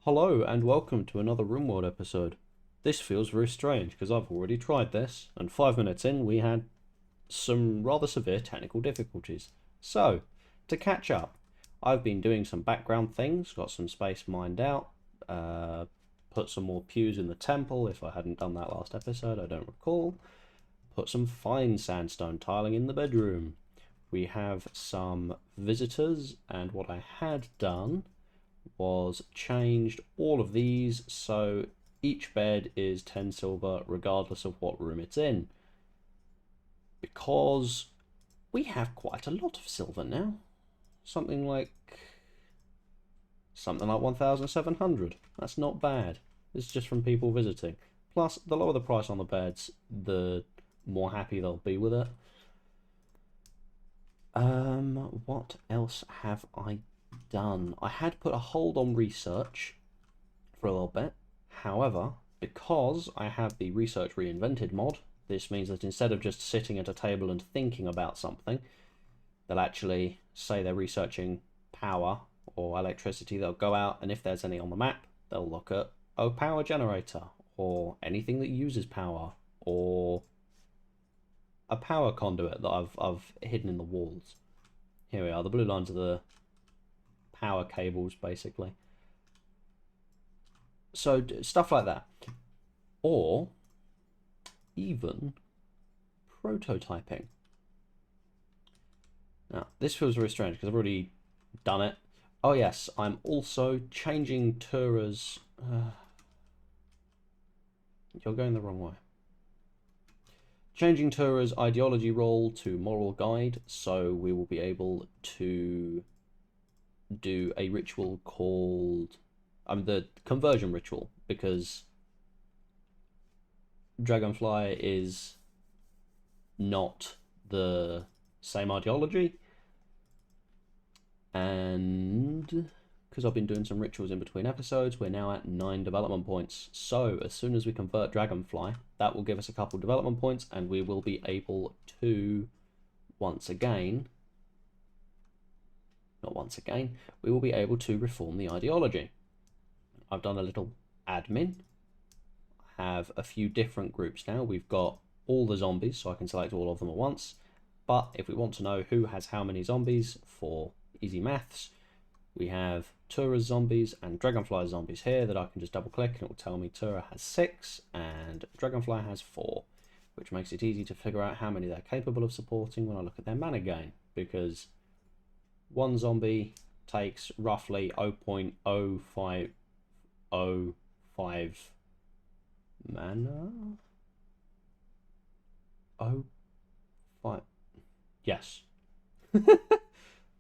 Hello and welcome to another Rimworld episode. This feels very strange because I've already tried this, and 5 minutes in we had some rather severe technical difficulties. So, to catch up, I've been doing some background things, got some space mined out, put some more pews in the temple if I hadn't done that last episode, I don't recall, put some fine sandstone tiling in the bedroom. We have some visitors, and what I had done was changed all of these so each bed is 10 silver regardless of what room it's in, because we have quite a lot of silver now. Something like 1,700. That's not bad. It's just from people visiting. Plus, the lower the price on the beds, the more happy they'll be with it. What else have I done? I had put a hold on research for a little bit. However, because I have the Research Reinvented mod, this means that instead of just sitting at a table and thinking about something, they'll actually say they're researching power or electricity. They'll go out, and if there's any on the map, they'll look at, oh, power generator, or anything that uses power, or a power conduit that I've hidden in the walls. Here we are. The blue lines are the power cables, basically. So stuff like that, or even prototyping. Now this feels very strange because I've already done it. Oh yes, I'm also changing Tura's. You're going the wrong way. Changing Tura's ideology role to moral guide, so we will be able to do a ritual called the conversion ritual, because Dragonfly is not the same ideology, and because I've been doing some rituals in between episodes, we're now at 9 development points. So as soon as we convert Dragonfly, that will give us a couple development points, and we will be able to we will be able to reform the ideology. I've done a little admin. I have a few different groups now. We've got all the zombies, so I can select all of them at once. But if we want to know who has how many zombies for easy maths, we have Tura's zombies and Dragonfly's zombies here that I can just double click and it will tell me Tura has 6 and Dragonfly has 4, which makes it easy to figure out how many they're capable of supporting when I look at their mana gain, because one zombie takes roughly 0.0505 mana. 0.5, yes.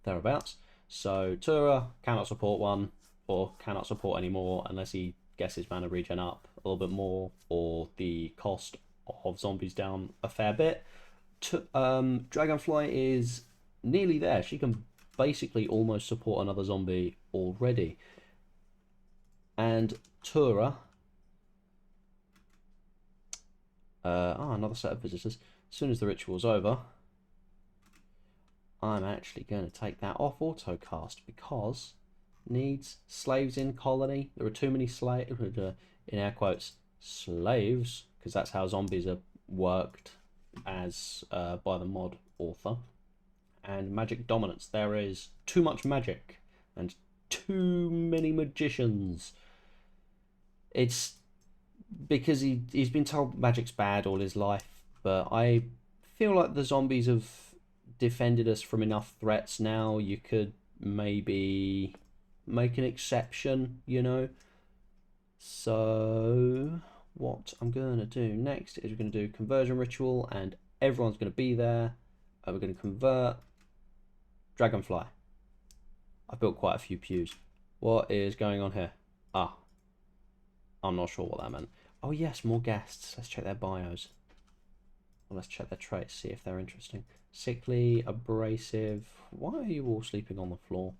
Thereabouts. So Tura cannot support one, or cannot support anymore unless he gets his mana regen up a little bit more, or the cost of zombies down a fair bit. Dragonfly is nearly there. She can basically almost support another zombie already. And Tura, another set of visitors. As soon as the ritual's over, I'm actually going to take that off autocast because needs slaves in colony. There are too many slaves, in air quotes, slaves, because that's how zombies are worked as by the mod author. And magic dominance. There is too much magic and too many magicians. It's because he's been told magic's bad all his life, but I feel like the zombies have defended us from enough threats now. You could maybe make an exception, you know. So what I'm going to do next is we're going to do conversion ritual, and everyone's going to be there, and we're going to convert Dragonfly. I've built quite a few pews. What is going on here? I'm not sure what that meant. Oh yes, more guests. Let's check their bios. Well, let's check their traits, see if they're interesting. Sickly, abrasive. Why are you all sleeping on the floor?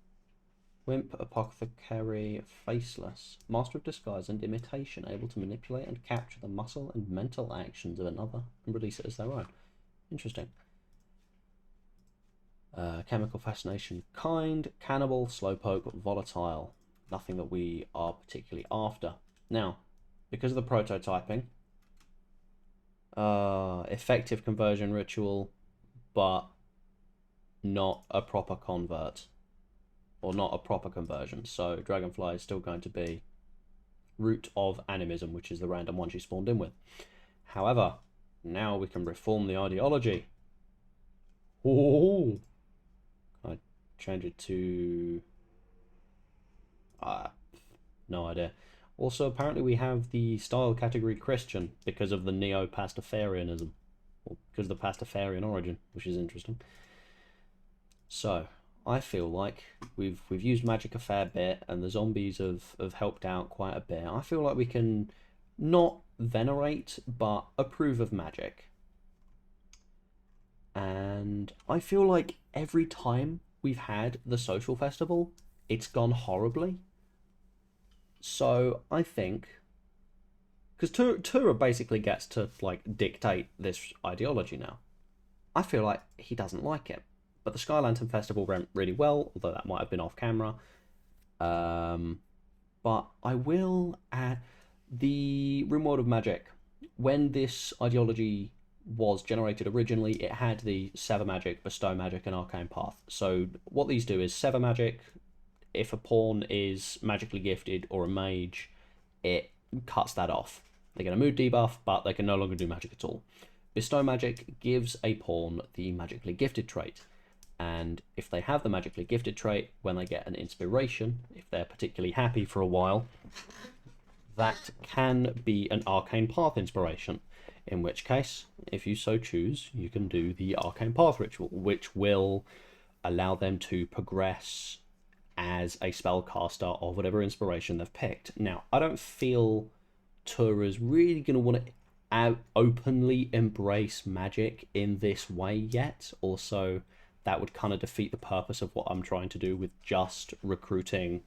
Wimp, apothecary, faceless. Master of disguise and imitation, able to manipulate and capture the muscle and mental actions of another and release it as their own. Interesting. Chemical fascination, kind, cannibal, slowpoke, volatile. nothing that we are particularly after. Now, because of the prototyping, effective conversion ritual, but not a proper convert, or not a proper conversion. So Dragonfly is still going to be root of animism, which is the random one she spawned in with. However, now we can reform the ideology. Oh, I change it to no idea. Also, apparently we have the style category Christian because of the neo-Pastafarianism, or because of the Pastafarian origin, which is interesting. So, I feel like we've used magic a fair bit, and the zombies have helped out quite a bit. I feel like we can not venerate, but approve of magic. And I feel like every time we've had the social festival, it's gone horribly. So I think, because Tura basically gets to like dictate this ideology now. I feel like he doesn't like it. But the Sky Lantern Festival went really well, although that might have been off camera. But I will add the Rimworld of Magic. When this ideology was generated originally, it had the Sever Magic, Bestow Magic, and Arcane Path. So what these do is Sever Magic. If a pawn is magically gifted or a mage, it cuts that off. They get a mood debuff, but they can no longer do magic at all. Bestow Magic gives a pawn the magically gifted trait. And if they have the magically gifted trait, when they get an inspiration, if they're particularly happy for a while, that can be an Arcane Path inspiration. In which case, if you so choose, you can do the Arcane Path ritual, which will allow them to progress as a spellcaster of whatever inspiration they've picked. Now, I don't feel Tura's really going to want to openly embrace magic in this way yet. Also, that would kind of defeat the purpose of what I'm trying to do with just recruiting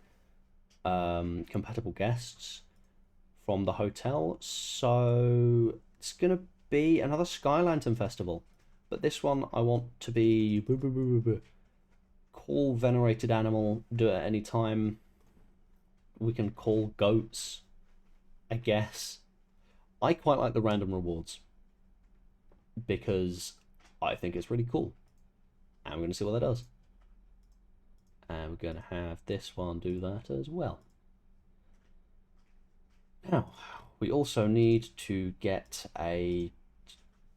compatible guests from the hotel. So it's going to be another Sky Lantern Festival. But this one I want to be call venerated animal, do it at any time. We can call goats, I guess. I quite like the random rewards because I think it's really cool. And we're going to see what that does. And we're going to have this one do that as well. Now, we also need to get a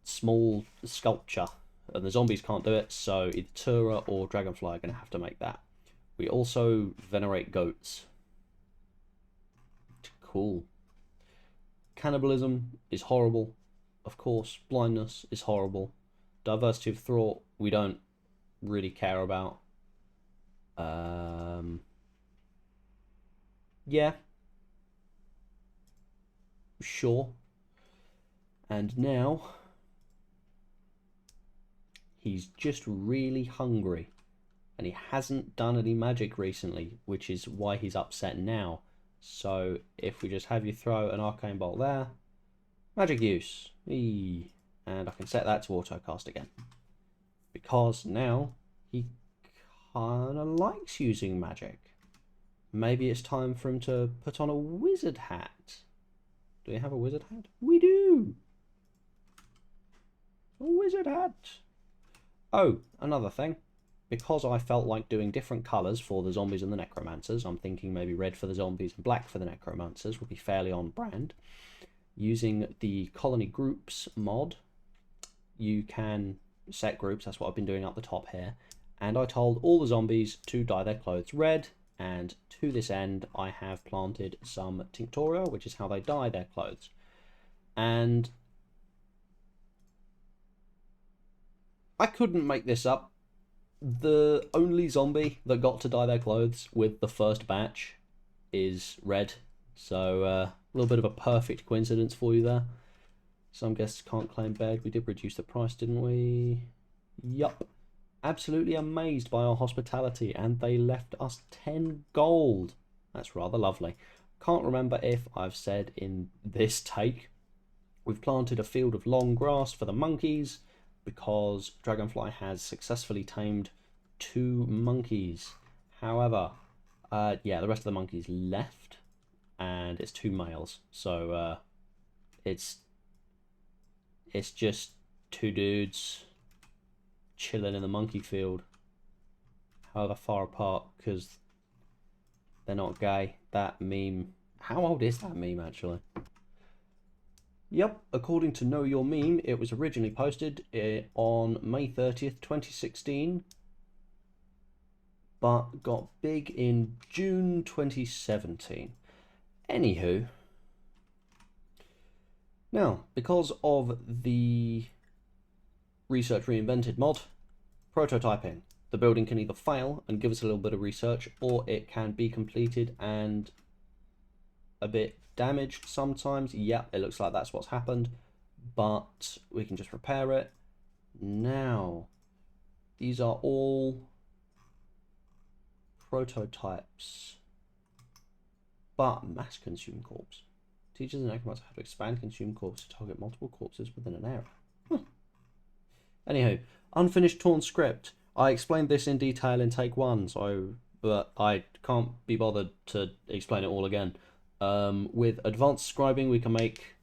small sculpture. And the zombies can't do it, so either Tura or Dragonfly are going to have to make that. We also venerate goats. Cool. Cannibalism is horrible, of course. Blindness is horrible. Diversity of thought, we don't really care about. Yeah. Sure. And now he's just really hungry, and he hasn't done any magic recently, which is why he's upset now. So if we just have you throw an arcane bolt there, magic use, and I can set that to autocast again, because now he kind of likes using magic. Maybe it's time for him to put on a wizard hat. Do we have a wizard hat? We do! A wizard hat! Oh, another thing. Because I felt like doing different colours for the zombies and the necromancers, I'm thinking maybe red for the zombies and black for the necromancers would be fairly on brand. Using the colony groups mod, you can set groups, that's what I've been doing up the top here. And I told all the zombies to dye their clothes red, and to this end I have planted some tinctoria, which is how they dye their clothes. And I couldn't make this up. The only zombie that got to dye their clothes with the first batch is red. So a little bit of a perfect coincidence for you there. Some guests can't claim bed. We did reduce the price, didn't we? Yup. Absolutely amazed by our hospitality, and they left us 10 gold. That's rather lovely. Can't remember if I've said in this take. We've planted a field of long grass for the monkeys, because Dragonfly has successfully tamed 2 monkeys. However, Yeah, the rest of the monkeys left, and it's 2 males. So it's just 2 dudes chilling in the monkey field, however far apart, because they're not gay. That meme. How old is that meme actually? Yep, according to Know Your Meme, it was originally posted on May 30th, 2016, but got big in June 2017. Anywho, now, because of the Research Reinvented mod, prototyping. The building can either fail and give us a little bit of research, or it can be completed and a bit damaged sometimes. Yep, it looks like that's what's happened, but we can just repair it. Now, these are all prototypes, but mass consume corpse. Teachers and necromancers how to expand consume corpse to target multiple corpses within an area. Anywho, unfinished torn script. I explained this in detail in take 1, but I can't be bothered to explain it all again. With advanced scribing, we can make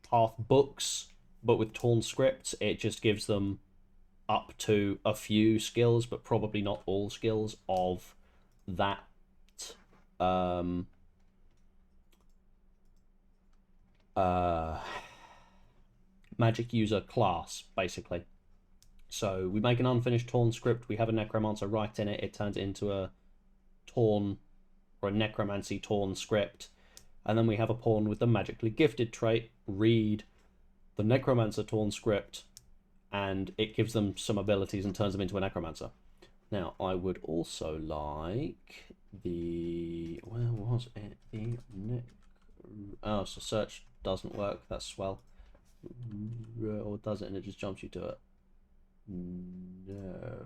path books, but with torn scripts, it just gives them up to a few skills, but probably not all skills of that magic user class, basically. So we make an unfinished torn script, we have a necromancer write in it, it turns it into a torn or a necromancy torn script, and then we have a pawn with the magically gifted trait read the necromancer torn script, and it gives them some abilities and turns them into a necromancer. Now I would also like the, where was it, the oh, so search doesn't work, that's swell, or does it and it just jumps you to it? No.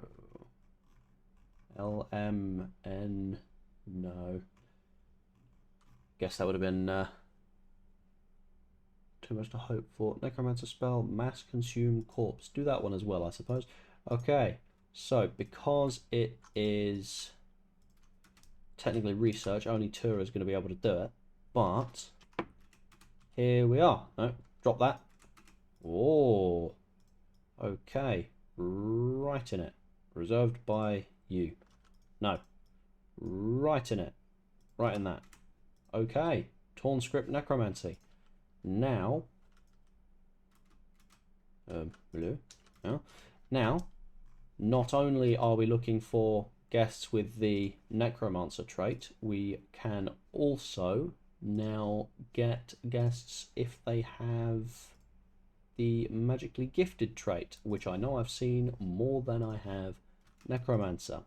LMN. No. Guess that would have been too much to hope for. Necromancer spell, mass consume corpse. Do that one as well, I suppose. Okay. So, because it is technically research, only Tura is going to be able to do it. But here we are. No, drop that. Oh. Okay. Right in it. Reserved by you. No. Right in it. Right in that. Okay. Torn script necromancy. Now. Hello? No. Now, not only are we looking for guests with the necromancer trait, we can also now get guests if they have the magically gifted trait, which I know I've seen more than I have necromancer.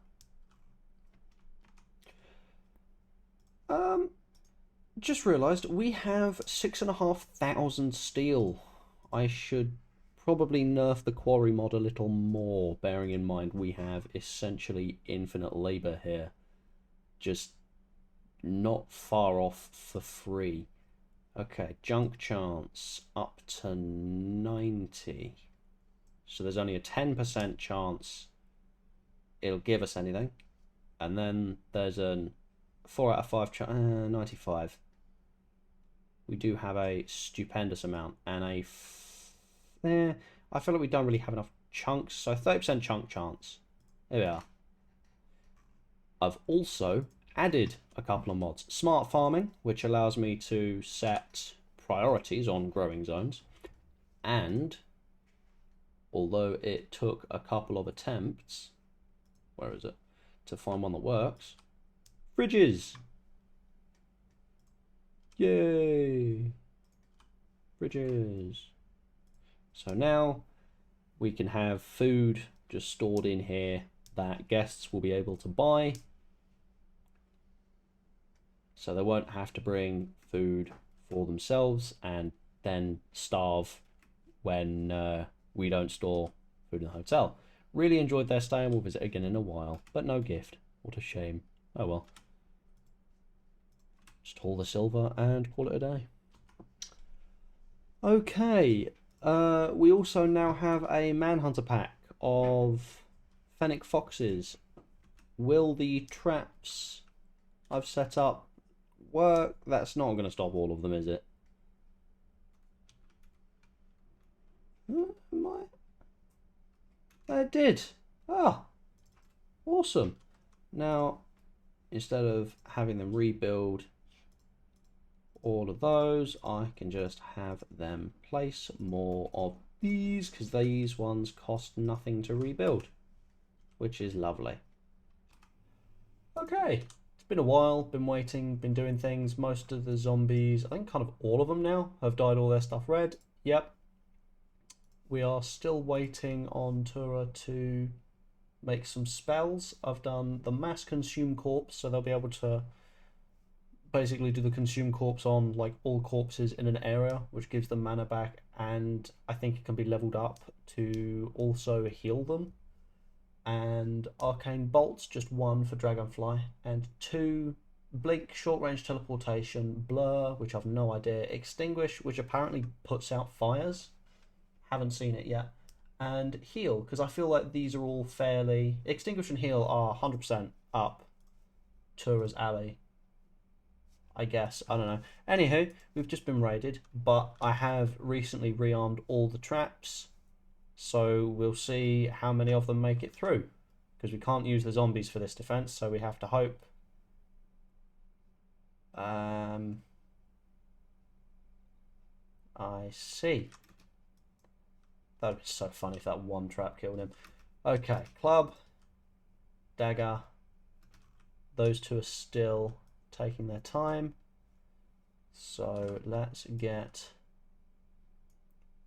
Just realised we have 6,500 steel. I should probably nerf the quarry mod a little more, bearing in mind we have essentially infinite labour here. Just not far off for free. Okay, junk chance up to 90. So there's only a 10% chance it'll give us anything. And then there's a 4 out of 5 chance, 95. We do have a stupendous amount. And I feel like we don't really have enough chunks. So 30% chunk chance. There we are. I've also added a couple of mods. Smart farming, which allows me to set priorities on growing zones, and although it took a couple of attempts, where is it, to find one that works, fridges. Yay, fridges. So now we can have food just stored in here that guests will be able to buy, so they won't have to bring food for themselves and then starve when we don't store food in the hotel. Really enjoyed their stay and we'll visit again in a while, but no gift. What a shame. Oh well. Just haul the silver and call it a day. Okay, we also now have a Manhunter pack of Fennec Foxes. Will the traps I've set up work. That's not going to stop all of them, is it? Am I? It did. Ah, awesome. Now, instead of having them rebuild all of those, I can just have them place more of these, because these ones cost nothing to rebuild, which is lovely. Okay, it's been a while, been waiting, been doing things. Most of the zombies, I think kind of all of them now, have dyed all their stuff red. Yep. We are still waiting on Tura to make some spells. I've done the mass consume corpse, so they'll be able to basically do the consume corpse on like all corpses in an area, which gives them mana back, and I think it can be leveled up to also heal them. And arcane bolts, just 1 for dragonfly, and 2 blink, short range teleportation, blur, which I've no idea, extinguish, which apparently puts out fires, haven't seen it yet, and heal, because I feel like these are all fairly, extinguish and heal are 100% up Tura's alley, I guess. I don't know. Anywho, we've just been raided, but I have recently rearmed all the traps, so we'll see how many of them make it through, because we can't use the zombies for this defense, so we have to hope. I see. That would be so funny if that one trap killed him. Okay, club, dagger. Those two are still taking their time. So let's get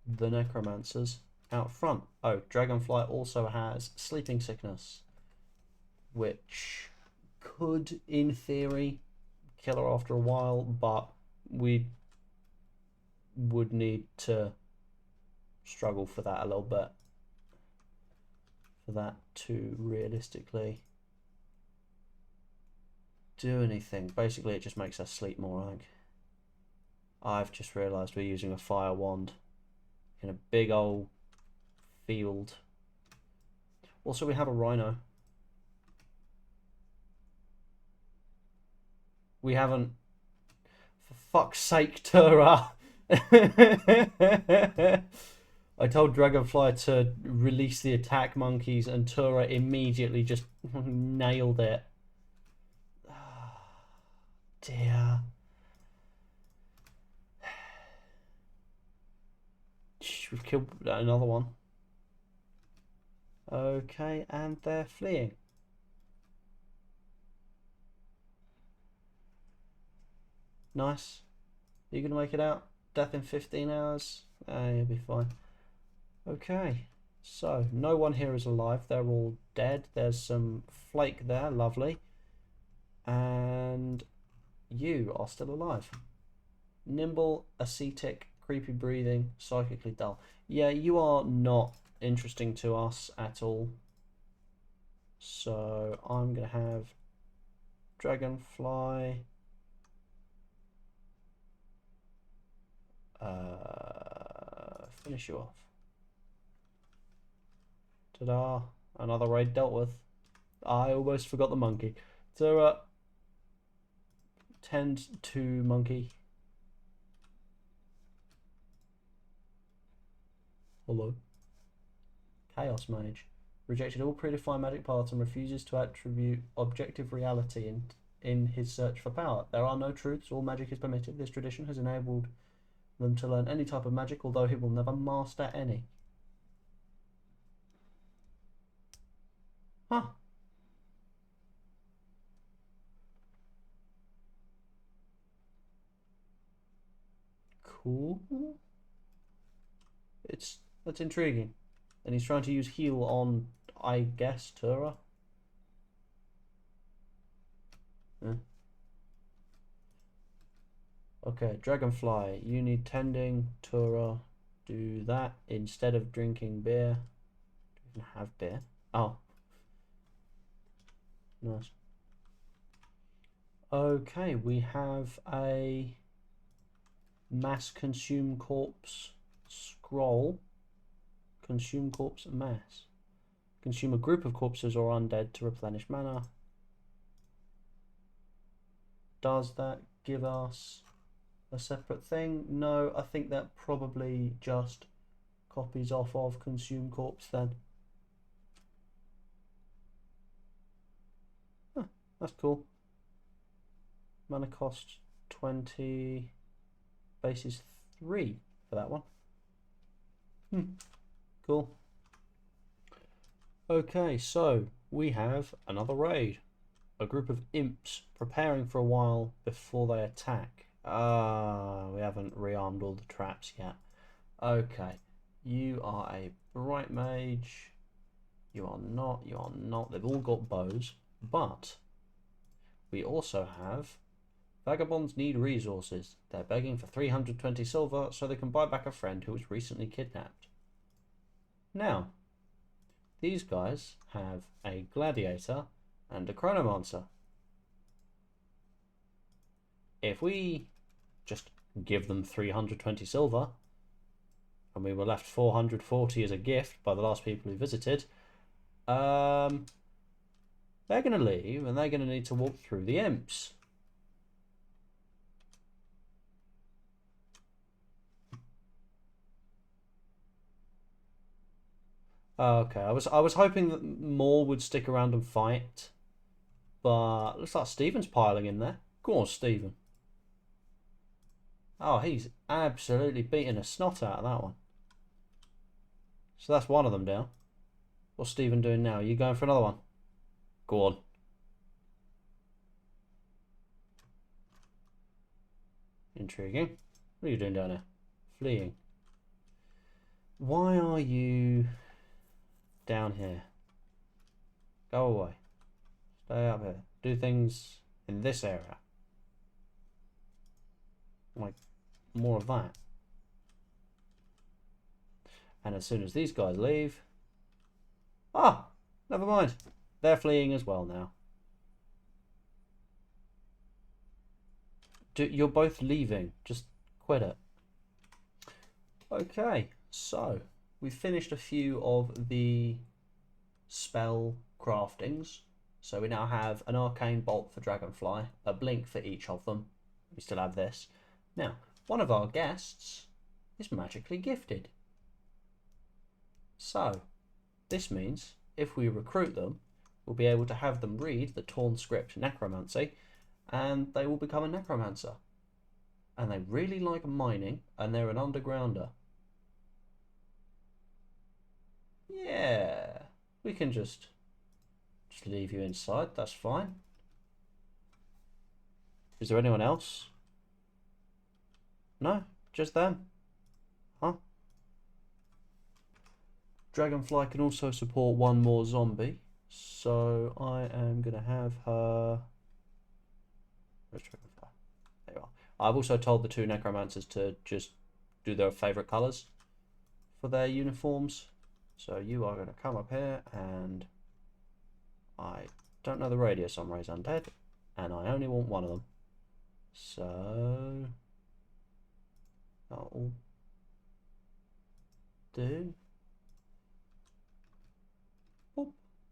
the necromancers out front. Oh, dragonfly also has sleeping sickness, which could, in theory, kill her after a while, but we would need to struggle for that a little bit, for that to realistically do anything. Basically, it just makes us sleep more, I think. I've just realised we're using a fire wand in a big old field. Also, we have a rhino. We haven't... For fuck's sake, Tura! I told Dragonfly to release the attack monkeys, and Tura immediately just nailed it. Oh, dear. We've killed another one. Okay, and they're fleeing. Nice. Are you going to make it out? Death in 15 hours? You'll be fine. Okay, so no one here is alive. They're all dead. There's some flake there. Lovely. And you are still alive. Nimble, ascetic, creepy breathing, psychically dull. Yeah, you are not interesting to us at all. So I'm going to have dragonfly. Finish you off. Ta-da! Another raid dealt with. I almost forgot the monkey. So, tend to monkey. Hello. Chaos Mage. Rejected all predefined magic paths and refuses to attribute objective reality in his search for power. There are no truths. All magic is permitted. This tradition has enabled them to learn any type of magic, although he will never master any. Huh. Cool. That's intriguing. And he's trying to use heal on, I guess, Tura. Yeah. Okay, dragonfly, you need tending. Tura, do that instead of drinking beer. You can have beer. Oh. Nice. Okay, we have a mass consume corpse scroll. Consume corpse mass. Consume a group of corpses or undead to replenish mana. does that give us a separate thing? No, I think that probably just copies off of consume corpse then. Huh, that's cool. Mana cost 20, bases 3 for that one. Cool. Okay, so we have another raid. A group of imps preparing for a while before they attack. We haven't rearmed all the traps yet. Okay, you are a bright mage. You are not, you are not. They've all got bows, but we also have vagabonds need resources. They're begging for 320 silver so they can buy back a friend who was recently kidnapped. Now, these guys have a gladiator and a chronomancer. If we just give them 320 silver, and we were left 440 as a gift by the last people who visited, they're going to leave and they're going to need to walk through the imps. Okay, I was hoping that more would stick around and fight, but looks like Stephen's piling in there. Go on, Stephen. Oh, he's absolutely beating a snot out of that one. So that's one of them down. What's Stephen doing now? Are you going for another one? Go on. Intriguing. What are you doing down there? Fleeing. Why are you down here? Go away. Stay up here. Do things in this area. Like, more of that. And as soon as these guys leave... Ah! Never mind. They're fleeing as well now. You're both leaving. Just quit it. Okay, so we've finished a few of the spell craftings. So we now have an arcane bolt for Dragonfly, a blink for each of them. We still have this. Now, one of our guests is magically gifted. So, this means if we recruit them, we'll be able to have them read the Torn Script Necromancy, and they will become a necromancer. And they really like mining, and they're an undergrounder. Yeah, we can just leave you inside, that's fine. Is there anyone else? No, just them. Huh? Dragonfly can also support one more zombie, so I am going to have her... Where's Dragonfly? There you are. I've also told the two necromancers to just do their favourite colours for their uniforms. So you are going to come up here, and I don't know the radius on Raise Undead, and I only want one of them. So that'll do.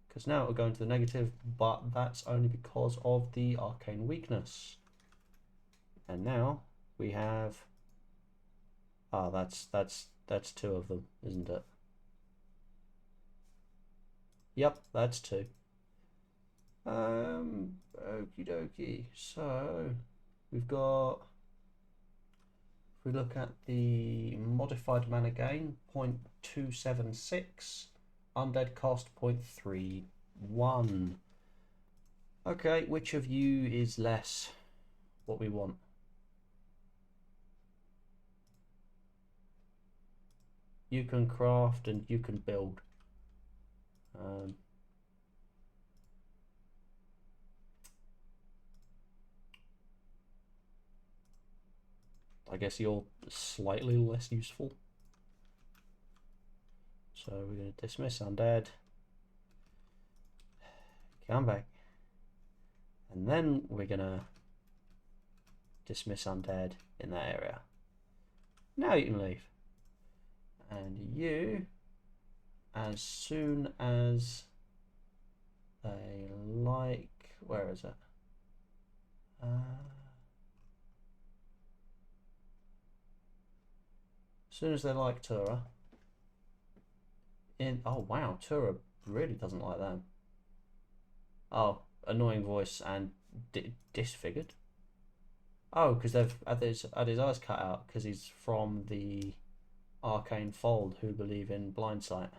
Because now it'll go into the negative, but that's only because of the arcane weakness. And now we have... Ah, that's two of them, isn't it? Yep, that's two. Okie dokie. So we've got, if we look at the modified mana gain, 0.276, undead cost 0.31. Okay, which of you is less what we want? You can craft and you can build. I guess you're slightly less useful. So we're going to dismiss undead. Come back. And then we're going to dismiss undead in that area. Now you can leave. And you, as soon as they like... Where is it? As soon as they like Tura. Oh wow, Tura really doesn't like them. Oh, annoying voice and disfigured. Oh, because they've had his eyes cut out because he's from the arcane fold who believe in blind sight.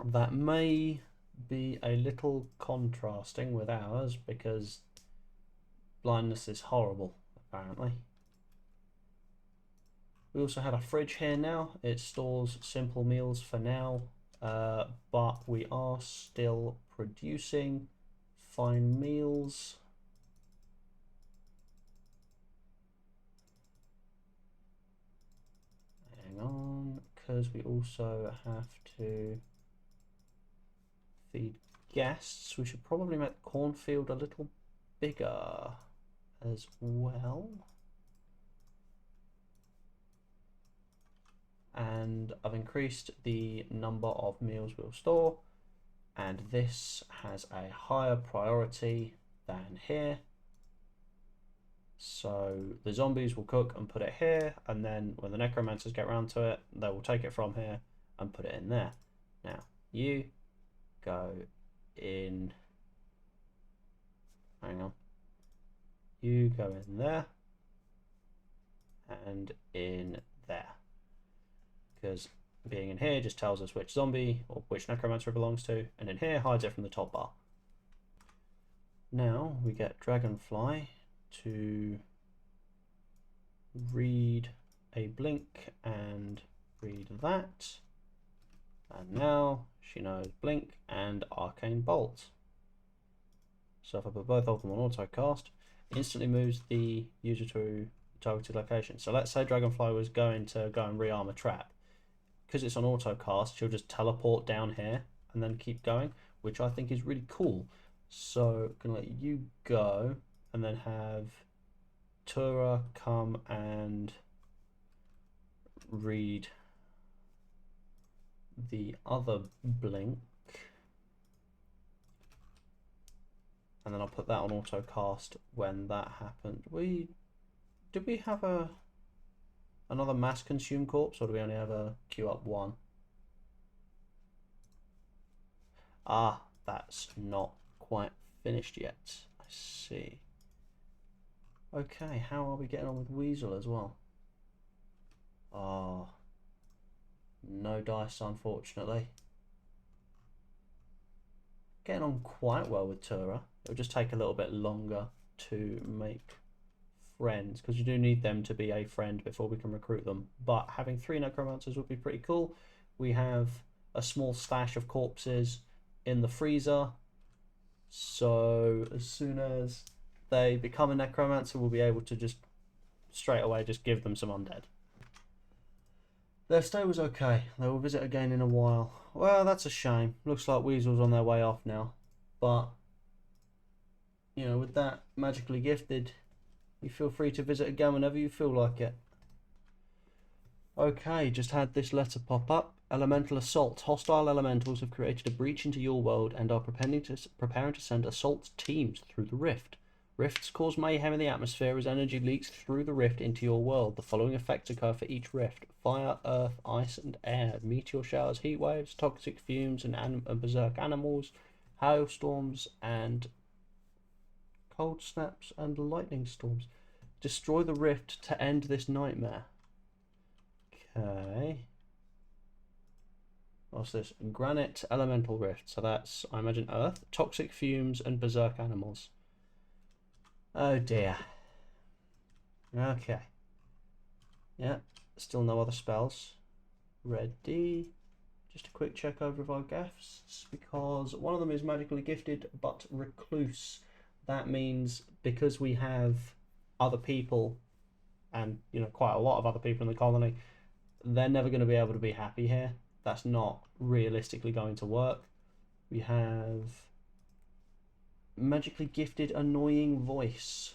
That may be a little contrasting with ours because blindness is horrible, apparently. We also had a fridge here now. It stores simple meals for now, but we are still producing fine meals. Hang on, because we also have to feed guests. We should probably make the cornfield a little bigger as well. And I've increased the number of meals we'll store, and this has a higher priority than here. So the zombies will cook and put it here, and then when the necromancers get around to it, they will take it from here and put it in there. Now, you go in, hang on, you go in there and in there, because being in here just tells us which zombie or which necromancer it belongs to, and in here hides it from the top bar. Now we get Dragonfly to read a blink and read that, and now she knows blink and arcane bolt. So if I put both of them on auto cast, it instantly moves the user to targeted location. So let's say Dragonfly was going to go and rearm a trap. Because it's on auto cast, she'll just teleport down here and then keep going, which I think is really cool. So I'm gonna let you go and then have Tura come and read the other blink, and then I'll put that on auto cast when that happened. Did we have another mass consume corpse, or do we only have a queue up one? Ah, that's not quite finished yet. I see. Okay, how are we getting on with Weasel as well? Ah, no dice, unfortunately. Getting on quite well with Tura. It'll just take a little bit longer to make friends, because you do need them to be a friend before we can recruit them. But having 3 necromancers would be pretty cool. We have a small stash of corpses in the freezer, so as soon as they become a necromancer, we'll be able to just straight away just give them some undead. Their stay was okay. They will visit again in a while. Well, that's a shame. Looks like Weasel's on their way off now. But, you know, with that magically gifted, you feel free to visit again whenever you feel like it. Okay, just had this letter pop up. Elemental assault. Hostile elementals have created a breach into your world and are preparing to send assault teams through the rift. Rifts cause mayhem in the atmosphere as energy leaks through the rift into your world. The following effects occur for each rift: fire, earth, ice, and air, meteor showers, heat waves, toxic fumes, and berserk animals, hailstorms, and cold snaps, and lightning storms. Destroy the rift to end this nightmare. Okay. What's this? Granite elemental rift. So that's, I imagine, earth, toxic fumes, and berserk animals. Oh dear. Okay. Yeah, still no other spells. Ready. Just a quick check over of our gifts, because one of them is magically gifted but recluse. That means because we have other people, and you know, quite a lot of other people in the colony, they're never going to be able to be happy here. That's not realistically going to work. We have magically gifted annoying voice.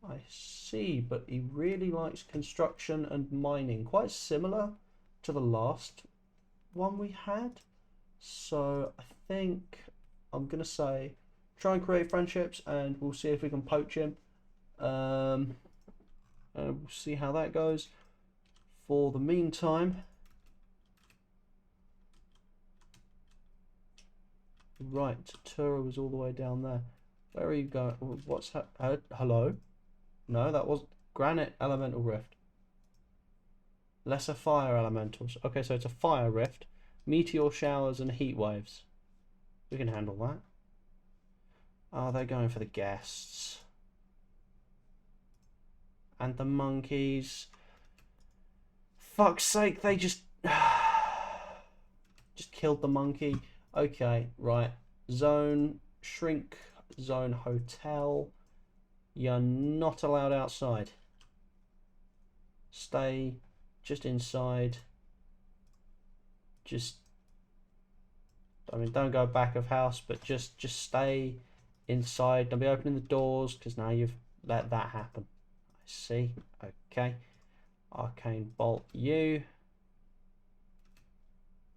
I see, but he really likes construction and mining, quite similar to the last one we had. So I think I'm gonna say try and create friendships, and we'll see if we can poach him, We'll see how that goes. For the meantime, right, Tura was all the way down there. Where are you going? What's that? Hello? No, that was Granite Elemental Rift. Lesser Fire Elementals. Okay, so it's a Fire Rift. Meteor showers and heat waves. We can handle that. Oh, they're going for the guests. And the monkeys. Fuck's sake, they just killed the monkey. Okay, right. Zone shrink, zone hotel. You're not allowed outside. Stay just inside. Just, I mean, don't go back of house, but just stay inside. Don't be opening the doors, because now you've let that happen. I see. Okay. Arcane bolt you.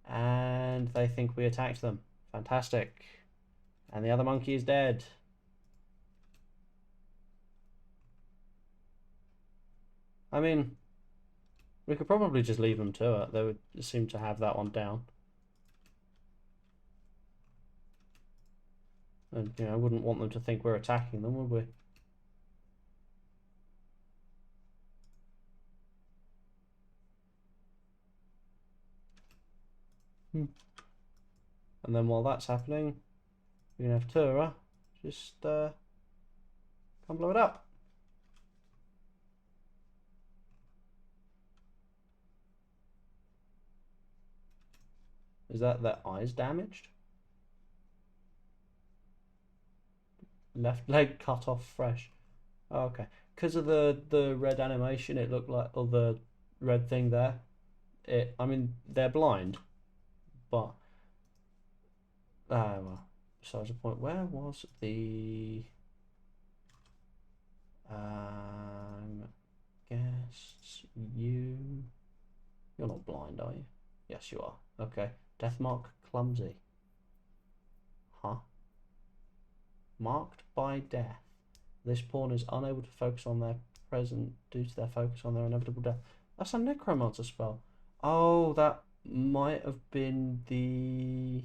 And they think we attacked them. Fantastic. And the other monkey is dead. I mean, we could probably just leave them to it. They would seem to have that one down. And, you know, I wouldn't want them to think we're attacking them, would we? And then while that's happening, we can have Tura just come blow it up. Is that their eyes damaged? Left leg cut off fresh. Oh, okay. Because of the red animation, it looked like, or the red thing there. I mean, they're blind, but well. Besides the point, where was the guests? You're not blind, are you? Yes, you are. Okay. Deathmark clumsy. Huh? Marked by death. This pawn is unable to focus on their present due to their focus on their inevitable death. That's a necromancer spell. Oh, that might have been the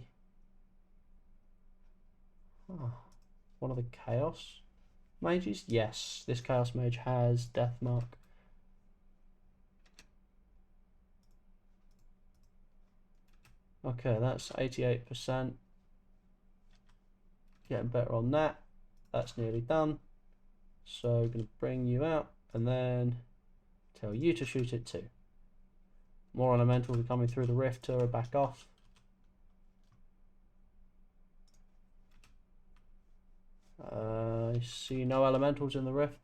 one of the chaos mages. Yes, this chaos mage has Deathmark. Okay, that's 88%. Getting better on that. That's nearly done. So I'm going to bring you out and then tell you to shoot it too. More elementals are coming through the rift to back off. I see no elementals in the rift.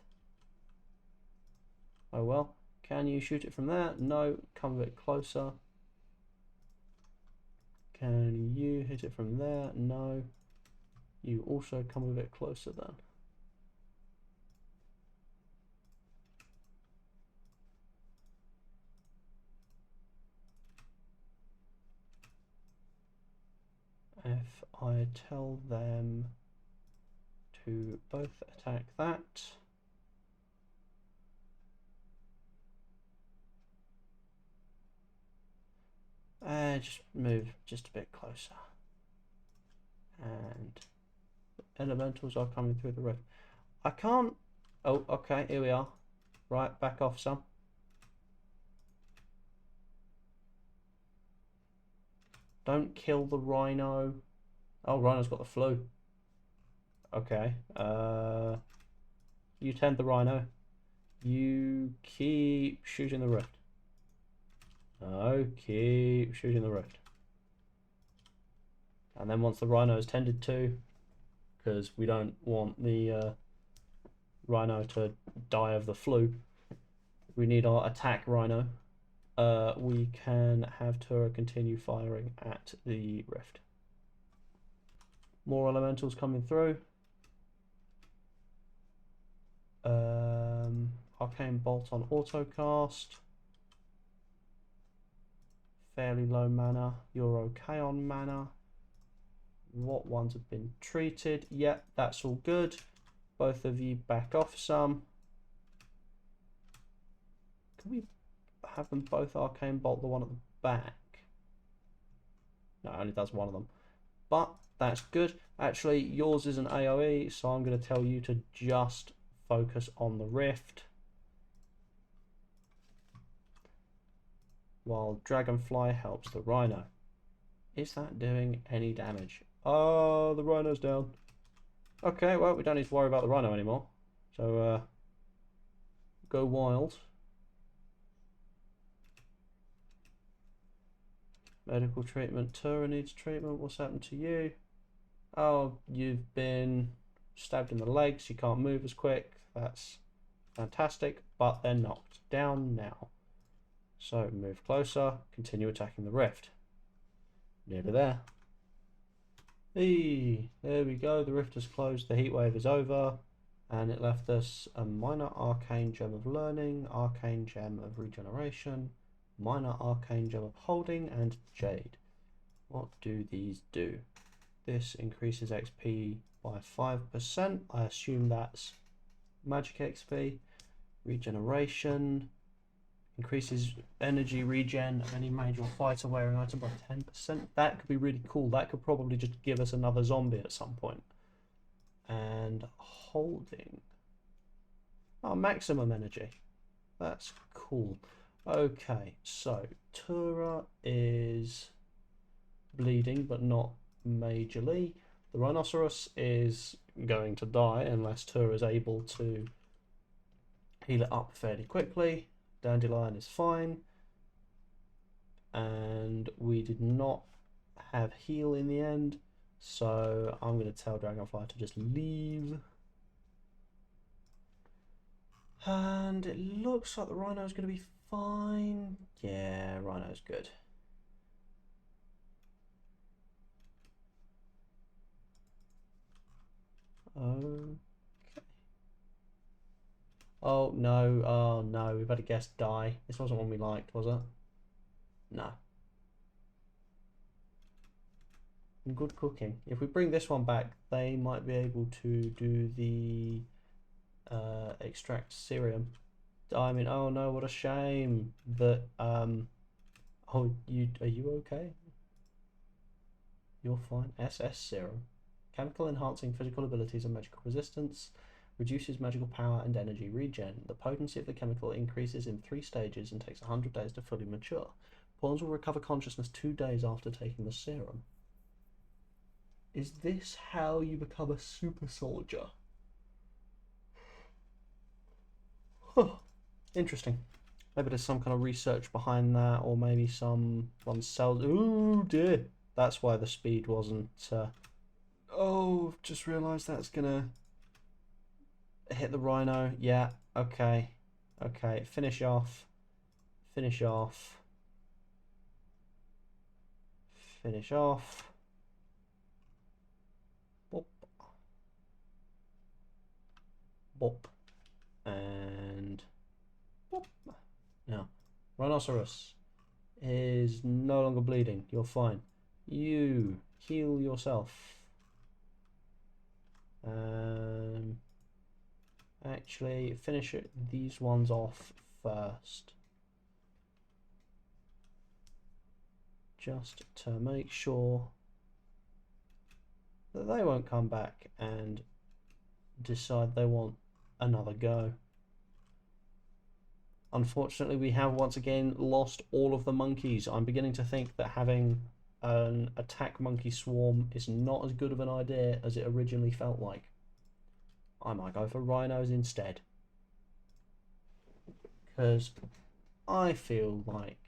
Oh well. Can you shoot it from there? No. Come a bit closer. Can you hit it from there? No. You also come a bit closer then. If I tell them to both attack that, just move just a bit closer, and elementals are coming through the rift. I can't. Oh, okay, here we are. Right, back off some. Don't kill the rhino. Oh, rhino's got the flu. Okay. You tend the rhino. You keep shooting the rift. No, keep shooting the rift. And then once the rhino is tended to, because we don't want the rhino to die of the flu, we need our attack rhino. We can have Tura continue firing at the rift. More elementals coming through. Arcane Bolt on autocast. Fairly low mana. You're okay on mana. What ones have been treated? Yep, that's all good. Both of you back off some. Can we have them both arcane bolt the one at the back? No, it only does one of them. But that's good. Actually, yours is an AoE, so I'm going to tell you to just focus on the rift. While Dragonfly helps the Rhino. Is that doing any damage? Oh, the Rhino's down. Okay, well, we don't need to worry about the Rhino anymore. So, go wild. Medical treatment. Tura needs treatment. What's happened to you? Oh, you've been stabbed in the legs. You can't move as quick. That's fantastic. But they're knocked down now. So move closer. Continue attacking the rift. Nearly there. Hey, there we go. The rift has closed. The heat wave is over. And it left us a minor arcane gem of learning, arcane gem of regeneration, minor arcane gem of holding, and jade. What do these do? This increases XP by 5%. I assume that's magic XP. Regeneration increases energy regen of any mage or fighter wearing item by 10%. That could be really cool. That could probably just give us another zombie at some point. And holding. Oh, maximum energy. That's cool. Okay, so Tura is bleeding, but not majorly. The rhinoceros is going to die unless Tura is able to heal it up fairly quickly. Dandelion is fine. And we did not have heal in the end. So I'm going to tell Dragonfly to just leave. And it looks like the Rhino's going to be fine. Yeah, Rhino's good. Okay. Oh no, we've had a guest die. This wasn't one we liked, was it? No. Good cooking. If we bring this one back, they might be able to do the extract serum. I mean, oh no, what a shame that oh, are you okay? You're fine. SS serum. Chemical enhancing physical abilities and magical resistance. Reduces magical power and energy regen. The potency of the chemical increases in 3 stages and takes 100 days to fully mature. Pawns will recover consciousness 2 days after taking the serum. Is this how you become a super soldier? Huh. Interesting. Maybe there's some kind of research behind that, or maybe someone sells. Ooh dear. That's why the speed wasn't. Oh, just realised that's gonna hit the rhino. Yeah. Okay. Okay. Finish off. Finish off. Finish off. Bop. Bop. And bop. Now, rhinoceros is no longer bleeding. You're fine. You heal yourself. Actually, finish these ones off first. Just to make sure that they won't come back and decide they want another go. Unfortunately, we have once again lost all of the monkeys. I'm beginning to think that having an attack monkey swarm is not as good of an idea as it originally felt like. I might go for rhinos instead, because I feel like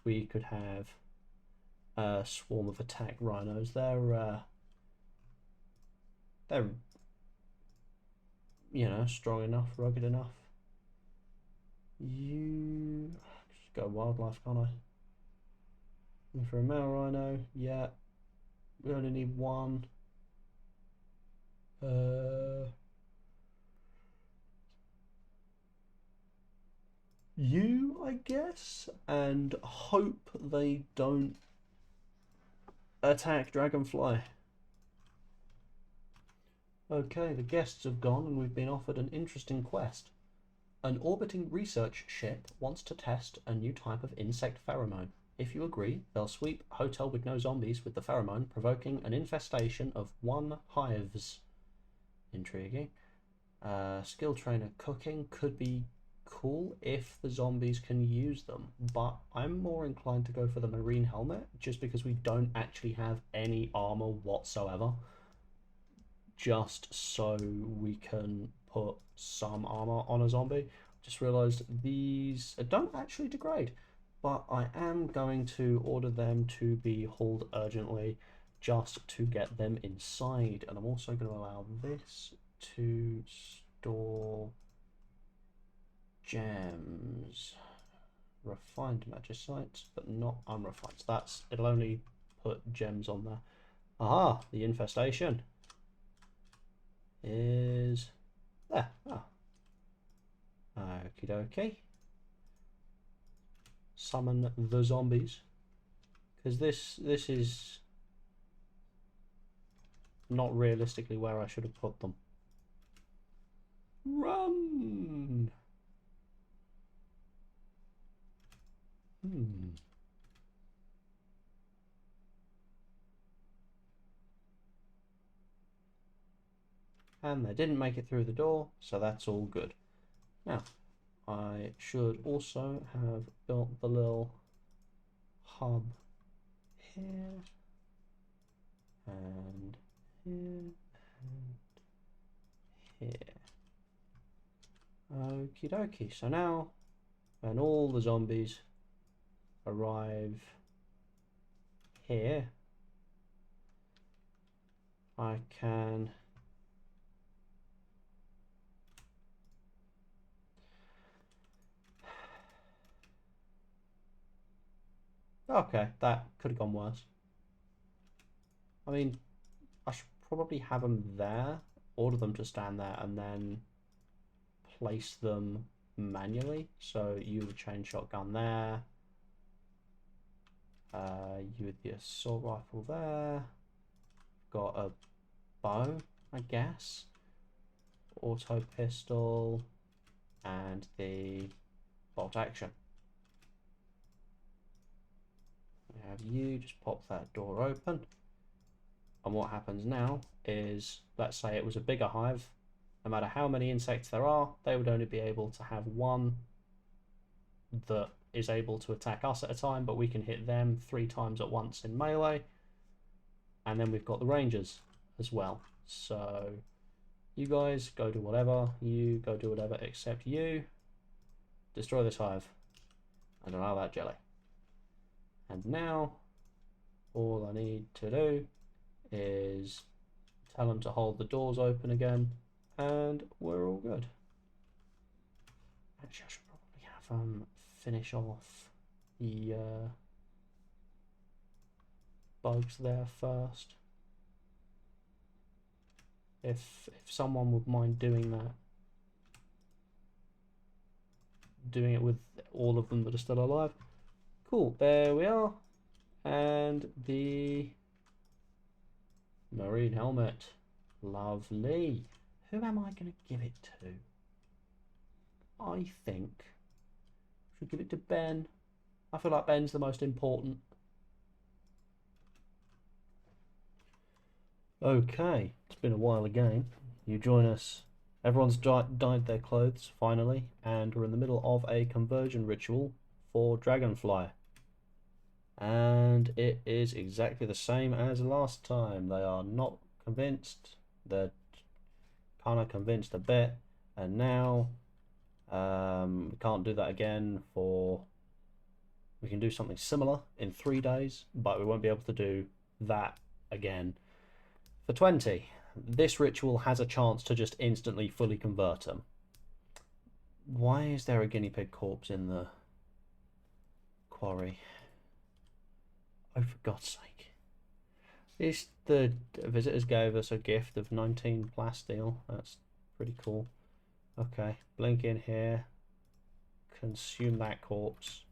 we could have a swarm of attack rhinos. They're you know, strong enough, rugged enough. You just go wildlife, can't I? And for a male rhino, yeah, we only need one. You, I guess, and hope they don't attack Dragonfly. Okay, the guests have gone and we've been offered an interesting quest. An orbiting research ship wants to test a new type of insect pheromone. If you agree, they'll sweep Hotel with No Zombies with the pheromone, provoking an infestation of 1 hives. Intriguing. Skill trainer cooking could be cool if the zombies can use them, but I'm more inclined to go for the marine helmet just because we don't actually have any armor whatsoever, just so we can put some armor on a zombie. Just realized these don't actually degrade, but I am going to order them to be hauled urgently just to get them inside. And I'm also going to allow this to store gems, refined magicites, but not unrefined. So it'll only put gems on there. Aha, the infestation is there. Ah. Okie dokie. Summon the zombies, because this is not realistically where I should have put them. Run! And they didn't make it through the door, so that's all good. Now, I should also have built the little hub here, and here, and here. Okie dokie. So now, when all the zombies arrive here, I can okay, that could have gone worse. I mean, I should probably have them there, order them to stand there, and then place them manually. So you with a chain shotgun there, you with the assault rifle there, got a bow, I guess, auto pistol, and the bolt action. We have you, just pop that door open. And what happens now is, let's say it was a bigger hive, no matter how many insects there are, they would only be able to have one that is able to attack us at a time, but we can hit them 3 times at once in melee. And then we've got the rangers as well. So you guys go do whatever, you go do whatever, except you destroy this hive and allow that jelly. And now all I need to do is tell them to hold the doors open again, and we're all good. Actually, I should probably have finish off the bugs there first. If someone would mind doing that, doing it with all of them that are still alive. Cool, there we are. And the marine helmet. Lovely. Who am I going to give it to? I think I should give it to Ben. I feel like Ben's the most important. Okay, it's been a while again. You join us. Everyone's dyed their clothes, finally, and we're in the middle of a conversion ritual for Dragonfly. And it is exactly the same as last time. They are not convinced. They're kind of convinced a bit. And now we can't do that again for... We can do something similar in 3 days, but we won't be able to do that again for 20. This ritual has a chance to just instantly fully convert them. Why is there a guinea pig corpse in the quarry? Oh, for God's sake. The visitors gave us a gift of 19 plasteel. That's pretty cool. Okay, blink in here. Consume that corpse.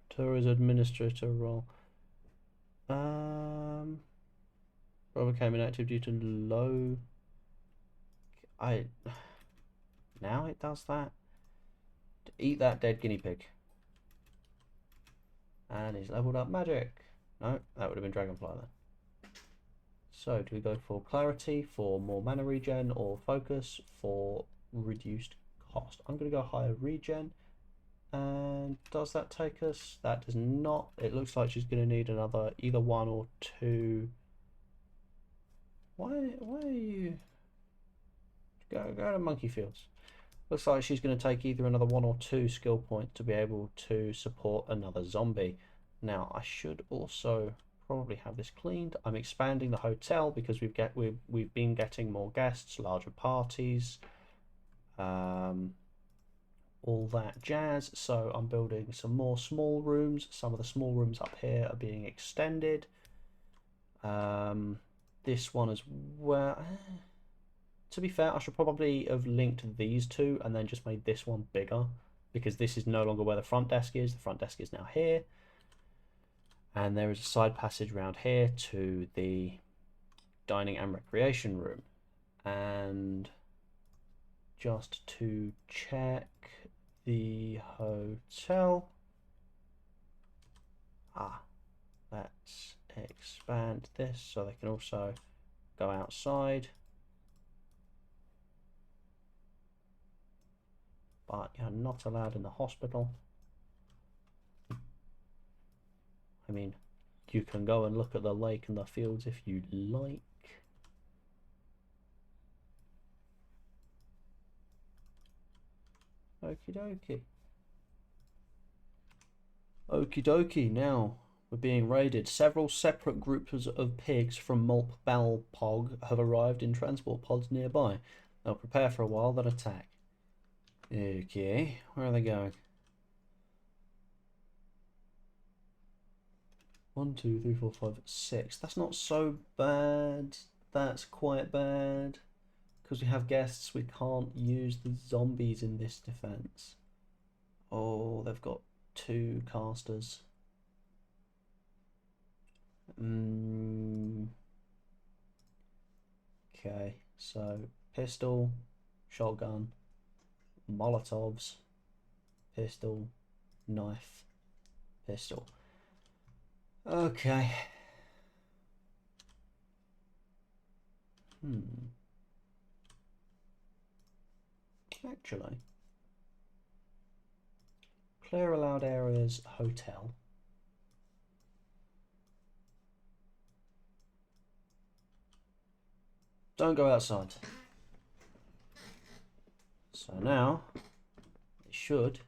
Tourist administrator role. Role became inactive due to low... Now it does that. Eat that dead guinea pig. And he's leveled up magic. No, that would have been Dragonfly then. So, do we go for clarity, for more mana regen, or focus, for reduced cost? I'm going to go higher regen. And does that take us? That does not. It looks like she's going to need another, either one or two. Why are you... Go to Monkey Fields. Looks like she's going to take either another 1 or 2 skill points to be able to support another zombie. Now, I should also probably have this cleaned. I'm expanding the hotel because we've been getting more guests, larger parties, all that jazz. So I'm building some more small rooms. Some of the small rooms up here are being extended. This one as well. To be fair, I should probably have linked these two and then just made this one bigger, because this is no longer where the front desk is. The front desk is now here. And there is a side passage around here to the dining and recreation room. And just to check the hotel. Let's expand this so they can also go outside. But you're not allowed in the hospital. I mean, you can go and look at the lake and the fields if you like. Okie dokie. Okie dokie, now we're being raided. Several separate groups of pigs from Mulp Balpog have arrived in transport pods nearby. They'll prepare for a while, then attack. Okay, where are they going? 1, 2, 3, 4, 5, 6. That's not so bad. That's quite bad. Because we have guests, we can't use the zombies in this defense. Oh, they've got 2 casters. Okay, so pistol, shotgun, Molotovs, pistol, knife, pistol. Okay. Actually, clear allowed areas, hotel. Don't go outside. So now, it should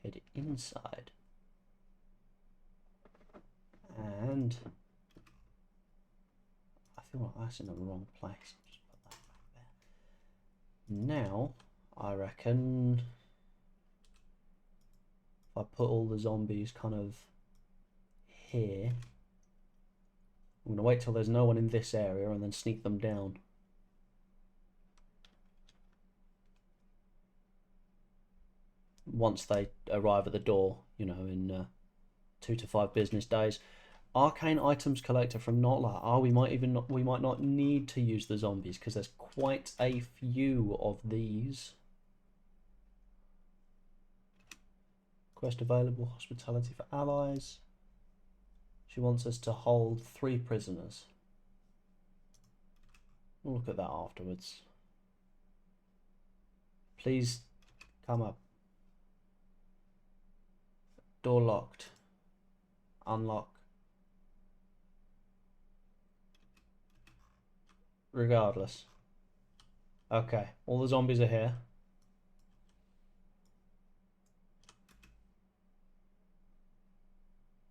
head inside. And I feel like that's in the wrong place. I'll just put that back there. Now, I reckon if I put all the zombies kind of here, I'm going to wait till there's no one in this area and then sneak them down. Once they arrive at the door, you know, in 2 to 5 business days. Arcane items collector from Notla. We might not need to use the zombies because there's quite a few of these. Quest available, hospitality for allies. She wants us to hold 3 prisoners. We'll look at that afterwards. Please come up. Door locked. Unlock. Regardless. Okay, all the zombies are here.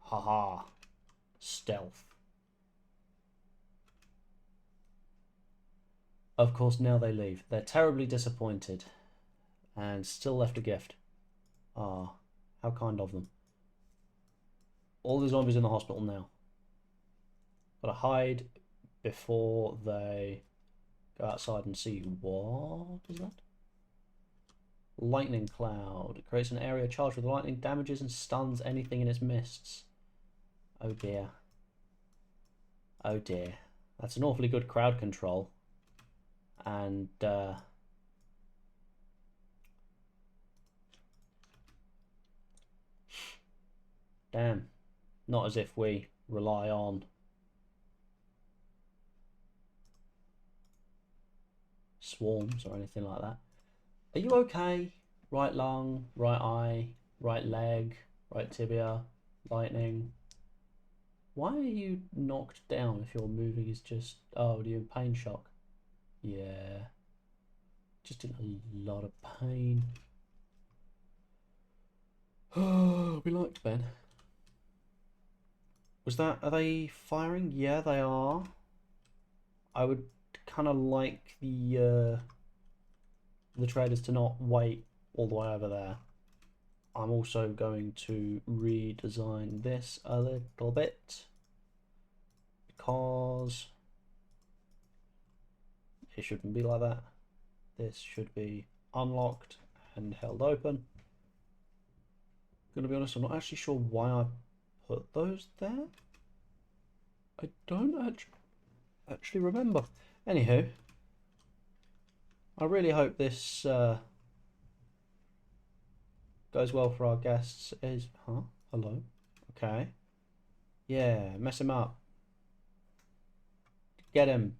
Haha. Stealth. Of course, now they leave. They're terribly disappointed. And still left a gift. Ah, how kind of them. All the zombies in the hospital now. Gotta hide before they go outside and see. What is that? Lightning cloud. It creates an area charged with lightning, damages and stuns anything in its mists. Oh dear. Oh dear. That's an awfully good crowd control. And Damn. Not as if we rely on swarms or anything like that. Are you okay? Right lung, right eye, right leg, right tibia, lightning. Why are you knocked down if your moving is just... Oh, are you in pain shock? Yeah. Just in a lot of pain. Oh, we liked Ben. Was that... Are they firing? Yeah, they are. I would kind of like the traders to not wait all the way over there. I'm also going to redesign this a little bit because it shouldn't be like that. This should be unlocked and held open. Gonna be honest, I'm not actually sure why I put those there. I don't actually remember. Anywho, I really hope this goes well for our guests. Hello? Okay. Yeah, mess him up. Get him.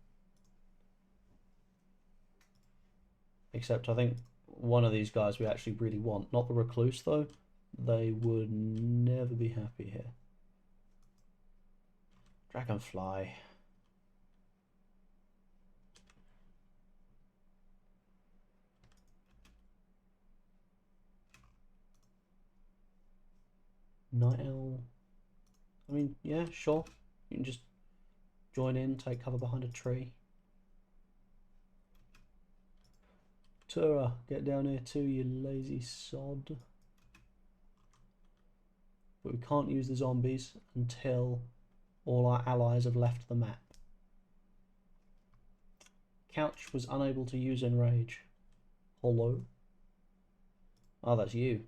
Except I think one of these guys we actually really want. Not the recluse, though. They would never be happy here. Dragonfly. Night owl. I mean, yeah, sure. You can just join in, take cover behind a tree. Tura, get down here too, you lazy sod. But we can't use the zombies until all our allies have left the map. Couch was unable to use Enrage. Hello? Oh, that's you.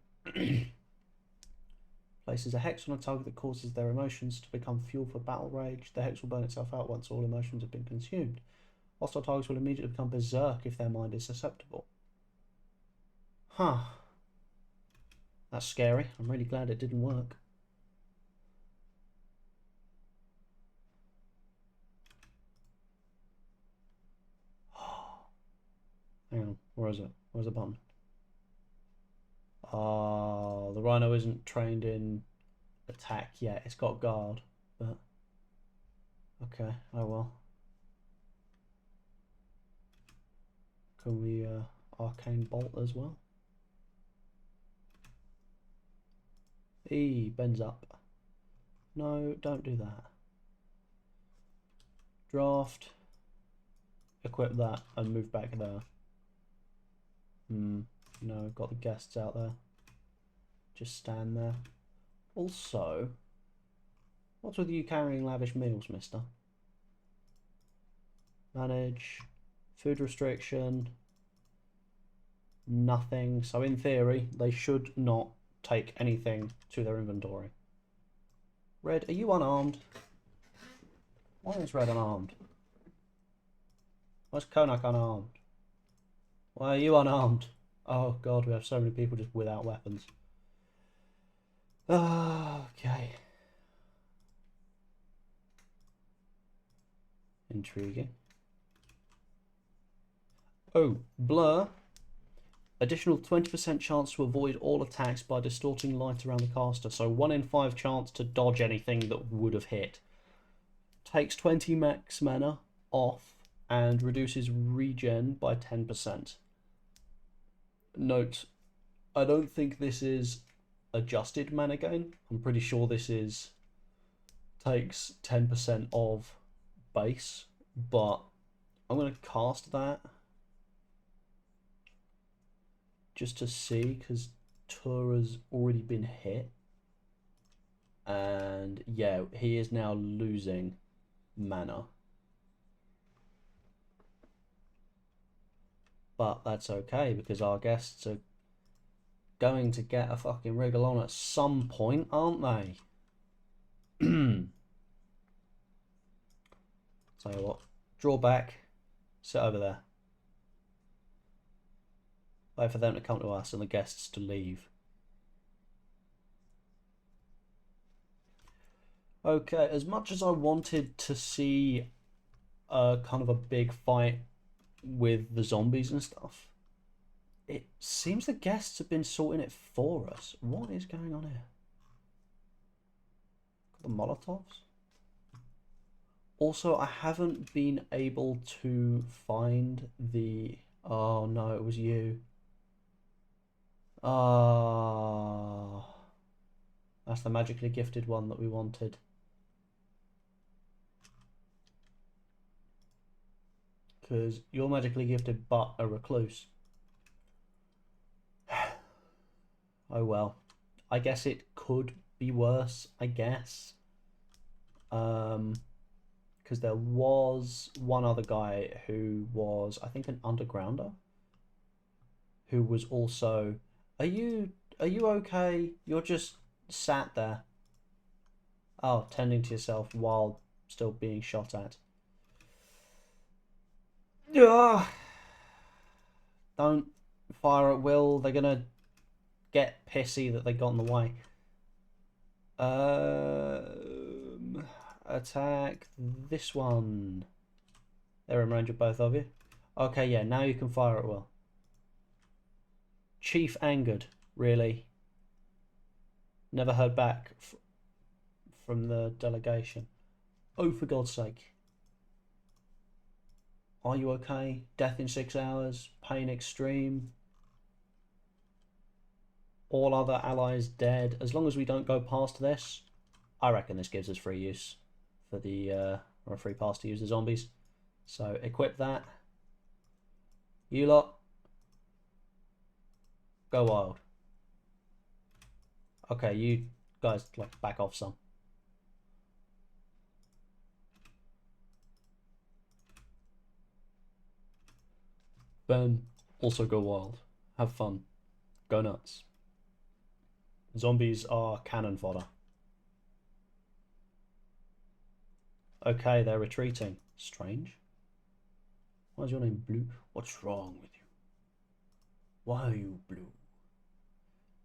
Places a hex on a target that causes their emotions to become fuel for battle rage. The hex will burn itself out once all emotions have been consumed. Hostile targets will immediately become berserk if their mind is susceptible. Huh. That's scary. I'm really glad it didn't work. Hang on, where is it? Where's the button? Oh, the rhino isn't trained in attack yet. It's got guard, but okay, oh well. Can we arcane bolt as well? Bends up. No, don't do that. Draft. Equip that and move back there. No, got the guests out there. Just stand there. Also, what's with you carrying lavish meals, mister? Manage. Food restriction. Nothing. So in theory, they should not take anything to their inventory. Red, are you unarmed? Why is Red unarmed? Why's Konak unarmed? Why are you unarmed? Oh god, we have so many people just without weapons. Okay. Intriguing. Oh, blur. Additional 20% chance to avoid all attacks by distorting light around the caster. So 1 in 5 chance to dodge anything that would have hit. Takes 20 max mana off and reduces regen by 10%. Note, I don't think this is adjusted mana gain. I'm pretty sure this is takes 10% of base, but I'm going to cast that just to see, because Tura's already been hit. And yeah, he is now losing mana. But that's okay, because our guests are going to get a fucking wriggle on at some point, aren't they? Tell you what, draw back, sit over there. Wait for them to come to us and the guests to leave. Okay, as much as I wanted to see kind of a big fight with the zombies and stuff, it seems the guests have been sorting it for us. What is going on here? Got the Molotovs? Also, I haven't been able to find the... Oh no, it was you. Ah, that's the magically gifted one that we wanted. Because you're magically gifted but a recluse. Oh well. I guess it could be worse, I guess. Because there was one other guy who was, I think, an undergrounder, who was also... Are you okay? You're just sat there. Oh, tending to yourself while still being shot at. Ugh. Don't fire at will. They're gonna get pissy that they got in the way. Attack this one. They're in range of both of you. Okay, yeah, now you can fire at will. Chief angered, really. Never heard back from the delegation. Oh, for God's sake. Are you okay? Death in 6 hours. Pain extreme. All other allies dead. As long as we don't go past this, I reckon this gives us free use for the or a free pass to use the zombies. So equip that. You lot, go wild. Okay, you guys like back off some. Ben, also go wild. Have fun. Go nuts. Zombies are cannon fodder. Okay, they're retreating. Strange. Why is your name Blue? What's wrong with you? Why are you blue?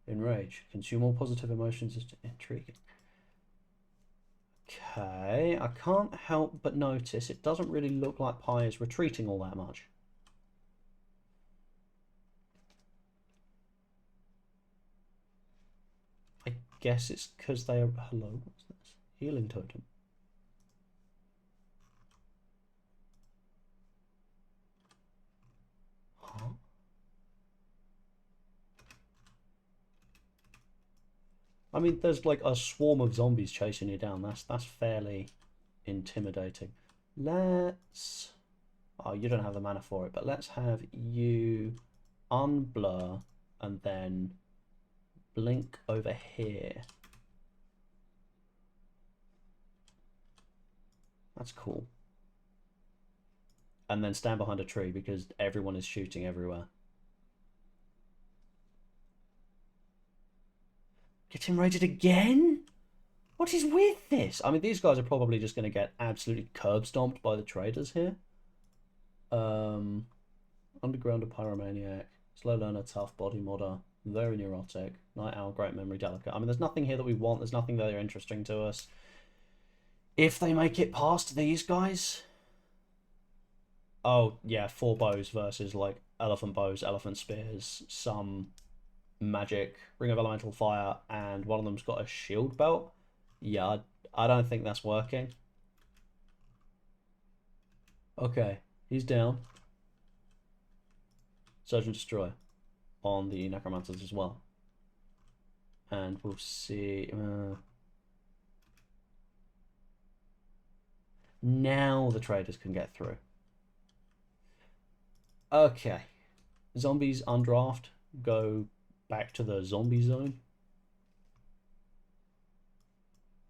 Enrage. Consume all positive emotions is intriguing. Okay, I can't help but notice it doesn't really look like Pi is retreating all that much. I guess it's because they are... Hello, what's this? Healing totem. Huh? I mean, there's like a swarm of zombies chasing you down. That's fairly intimidating. Let's... Oh, you don't have the mana for it, but let's have you unblur and then blink over here. That's cool. And then stand behind a tree because everyone is shooting everywhere. Getting raided again? What is with this? I mean, these guys are probably just going to get absolutely curb stomped by the traders here. Underground, a pyromaniac, slow learner, tough, body modder, very neurotic, night owl, great memory, delicate. I mean, there's nothing here that we want. There's nothing that are interesting to us. If they make it past these guys... Oh, yeah, 4 bows versus, like, elephant bows, elephant spears, some magic, ring of elemental fire, and one of them's got a shield belt. Yeah, I don't think that's working. Okay, he's down. Surge and Destroy on the Necromancers as well. And we'll see... now the traders can get through. Okay. Zombies undraft. Go back to the zombie zone.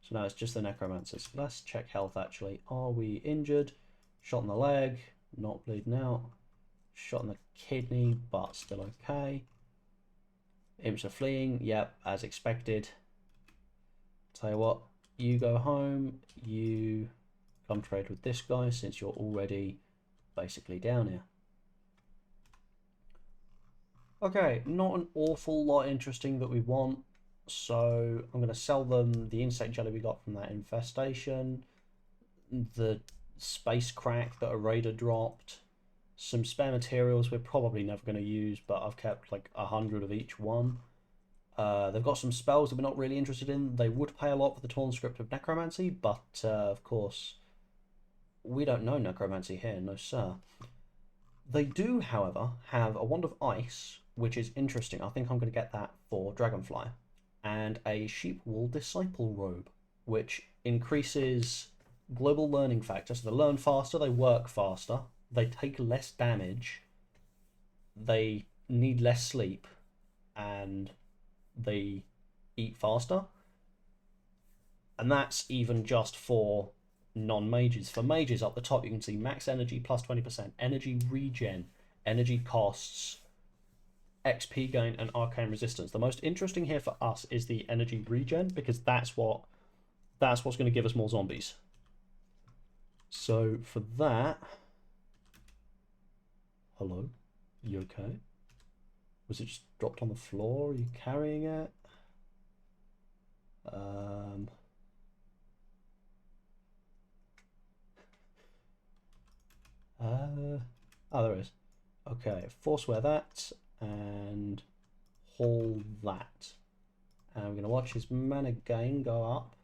So now it's just the Necromancers. Let's check health actually. Are we injured? Shot in the leg. Not bleeding out. Shot in the kidney, but still okay. Imps are fleeing. Yep, as expected. Tell you what, you go home. You come trade with this guy since you're already basically down here. Okay, not an awful lot interesting that we want. So I'm going to sell them the insect jelly we got from that infestation, the space crack that a raider dropped, some spare materials we're probably never going to use, but I've kept like 100 of each one. They've got some spells that we're not really interested in. They would pay a lot for the Torn Script of Necromancy, but of course, we don't know Necromancy here, no sir. They do, however, have a Wand of Ice, which is interesting. I think I'm going to get that for Dragonfly. And a Sheepwool Disciple Robe, which increases global learning factor. So they learn faster, they work faster, they take less damage, they need less sleep, and they eat faster. And that's even just for non-mages. For mages, up the top you can see max energy plus 20%, energy regen, energy costs, XP gain, and arcane resistance. The most interesting here for us is the energy regen, because that's what's going to give us more zombies. So for that, hello, you okay? Was it just dropped on the floor? Are you carrying it? Oh, there is. Okay, forswear that and haul that. And I'm going to watch his mana gain go up.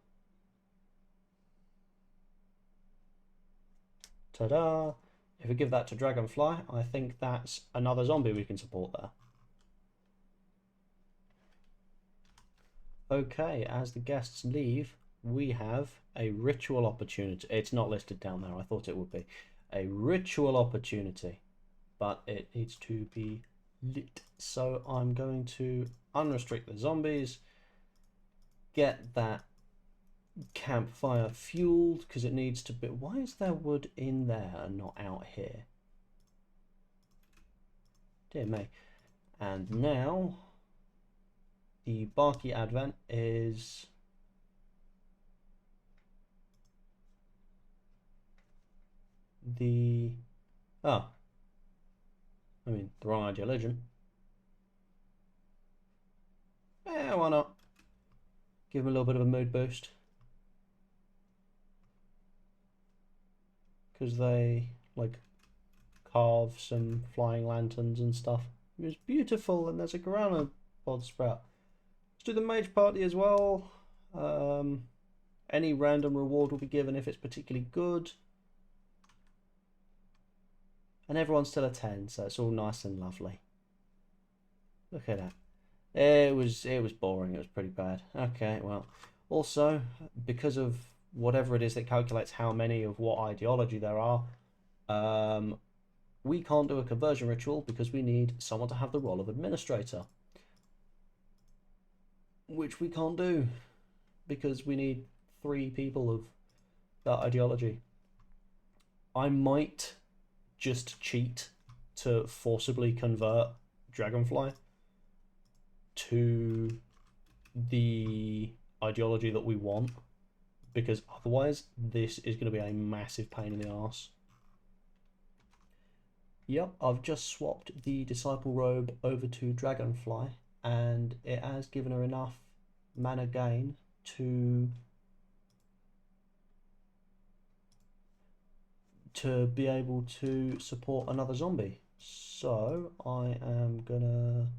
Ta-da! If we give that to Dragonfly, I think that's another zombie we can support there. Okay, as the guests leave, we have a ritual opportunity. It's not listed down there, I thought it would be. A ritual opportunity, but it needs to be lit. So I'm going to unrestrict the zombies, get that campfire fueled, because it needs to be... Why is there wood in there and not out here? Dear me. And now the Barky Advent is the... Oh. I mean, the wrong idea legend. Yeah, why not? Give him a little bit of a mood boost. Because they, like, carve some flying lanterns and stuff. It was beautiful, and there's a Garana pod sprout. Let's do the mage party as well. Any random reward will be given if it's particularly good. And everyone's still a 10, so it's all nice and lovely. Look at that. It was boring. It was pretty bad. Okay, well, also because of whatever it is that calculates how many of what ideology there are, we can't do a conversion ritual because we need someone to have the role of administrator, which we can't do because we need 3 people of that ideology. I might just cheat to forcibly convert Dragonfly to the ideology that we want, because otherwise this is going to be a massive pain in the arse. Yep, I've just swapped the Disciple Robe over to Dragonfly, and it has given her enough mana gain to be able to support another zombie. So I am gonna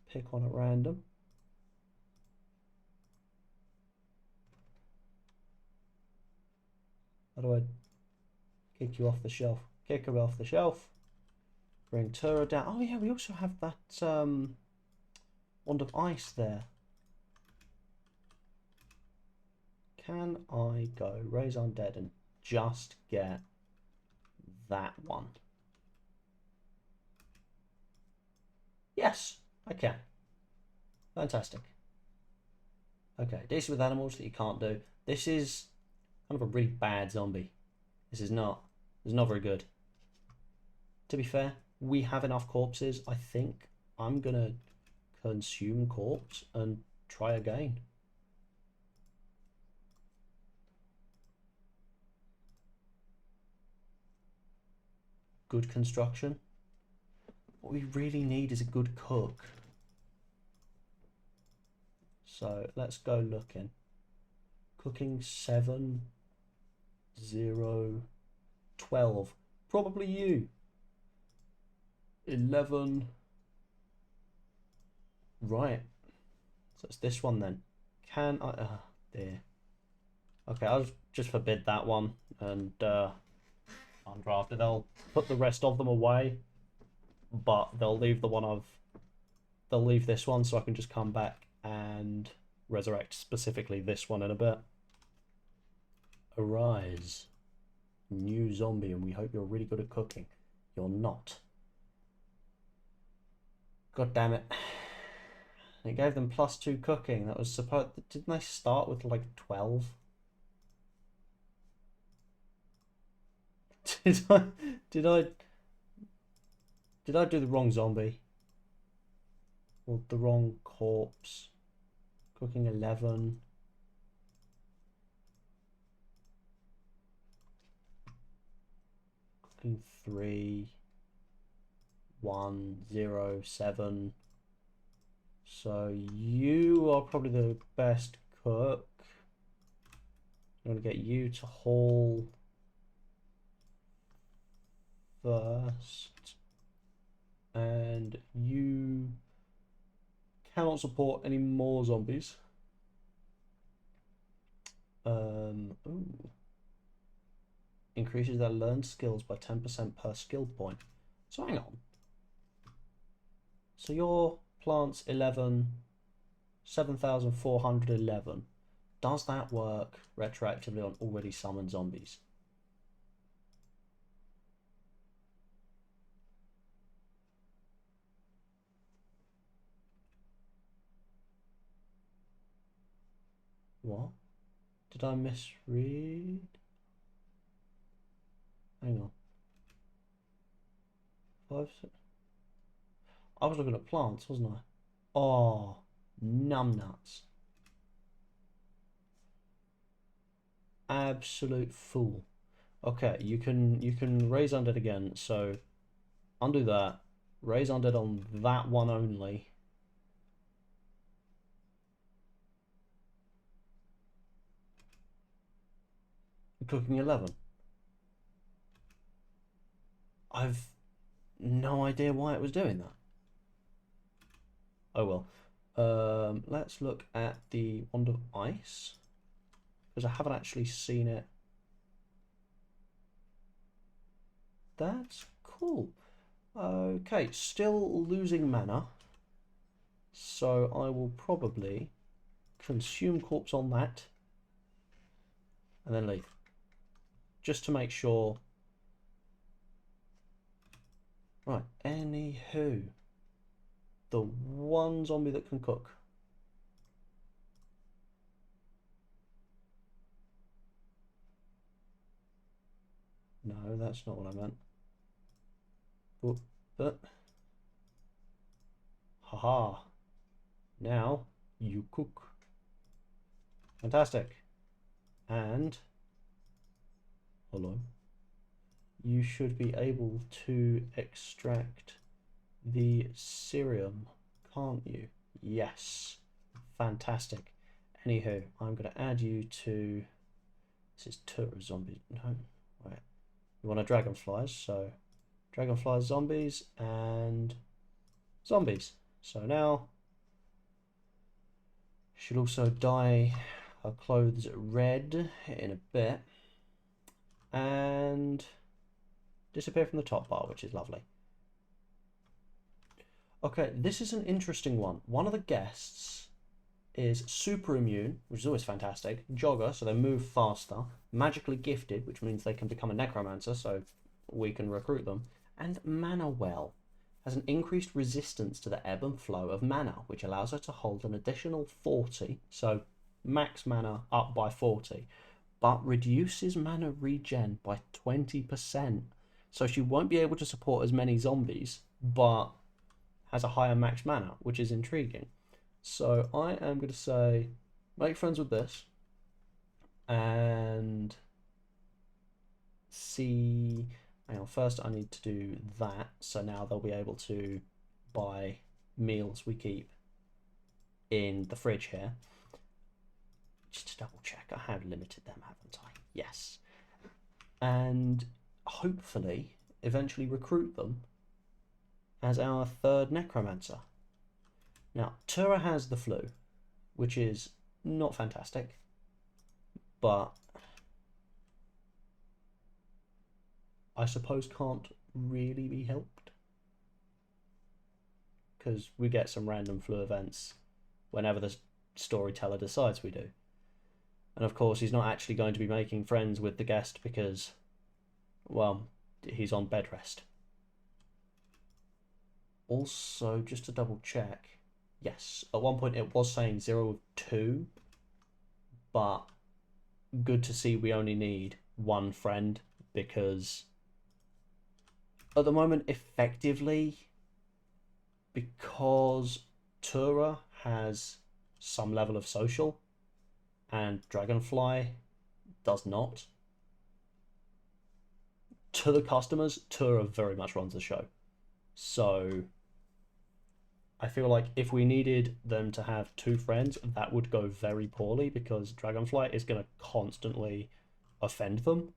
pick one at random. How do I kick you off the shelf? Kick her off the shelf. Bring Tura down. Oh yeah, we also have that Wand of Ice there. Can I go raise undead and just get that one? Yes, I can. Fantastic. Okay, decent with animals that you can't do. This is kind of a really bad zombie. This is not very good. To be fair, we have enough corpses. I think I'm gonna consume corpse and try again. Good construction. What we really need is a good cook. So let's go looking. Cooking 7, 0, 12. Probably you. 11. Right. So it's this one then. Can I... Oh, dear. Okay, I'll just forbid that one and undrafted. They'll put the rest of them away, but they'll leave the one I've... They'll leave this one so I can just come back and resurrect specifically this one in a bit. Arise. New zombie, and we hope you're really good at cooking. You're not. God damn it. It gave them +2 cooking. That was supposed... Didn't they start with like 12? Did I do the wrong zombie? Or the wrong corpse? Cooking 11. Cooking 3. 1, 0, 7. So you are probably the best cook. I'm going to get you to haul first. And you cannot support any more zombies. Ooh. Increases their learned skills by 10% per skill point. So hang on. So your plants 11, 7,411. Does that work retroactively on already summoned zombies? What? Did I misread? Hang on. 5, 6. I was looking at plants, wasn't I? Oh, numbnuts. Absolute fool. Okay, you can raise undead again, so undo that. Raise undead on that one only. Cooking 11. I've no idea why it was doing that. Oh well. Let's look at the Wand of Ice, because I haven't actually seen it. That's cool. Okay, still losing mana, so I will probably consume corpse on that and then leave, just to make sure. Right, anywho, the one zombie that can cook. No, that's not what I meant. But haha, now you cook. Fantastic. And hello, you should be able to extract the serum, can't you? Yes. Fantastic. Anywho, I'm going to add you to... This is Tura zombies. No, right. You want a dragonflies, so dragonflies, zombies, and zombies. So now should also dye her clothes red in a bit and disappear from the top bar, which is lovely. Okay, this is an interesting one. One of the guests is super immune, which is always fantastic. Jogger, so they move faster. Magically gifted, which means they can become a necromancer, so we can recruit them. And mana well has an increased resistance to the ebb and flow of mana, which allows her to hold an additional 40, so max mana up by 40, but reduces mana regen by 20%. So she won't be able to support as many zombies, but has a higher max mana, which is intriguing. So I am going to say, make friends with this, and see. Hang on, first I need to do that, so now they'll be able to buy meals we keep. in the fridge here. Just to double check, I have limited them, haven't I? Yes. And hopefully eventually recruit them as our third necromancer. Now, Tura has the flu, which is not fantastic, but I suppose can't really be helped, because we get some random flu events whenever the storyteller decides we do. And of course, he's not actually going to be making friends with the guest because, well, he's on bed rest. Also, just to double check, yes, at one point it was saying 0 of 2, but good to see we only need one friend, because at the moment, effectively, because Tura has some level of social and Dragonfly does not, to the customers, Tura very much runs the show. So I feel like if we needed them to have 2 friends, that would go very poorly, because Dragonfly is going to constantly offend them,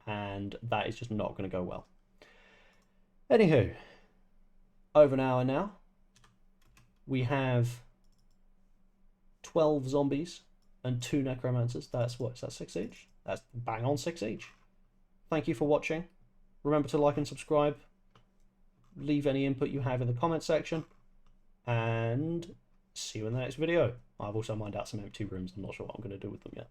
and that is just not going to go well. Anywho, over an hour now. We have 12 zombies and 2 necromancers. That's what? Is that 6 each? That's bang on 6 each. Thank you for watching. Remember to like and subscribe. Leave any input you have in the comment section. And see you in the next video. I've also mined out some empty rooms. I'm not sure what I'm going to do with them yet.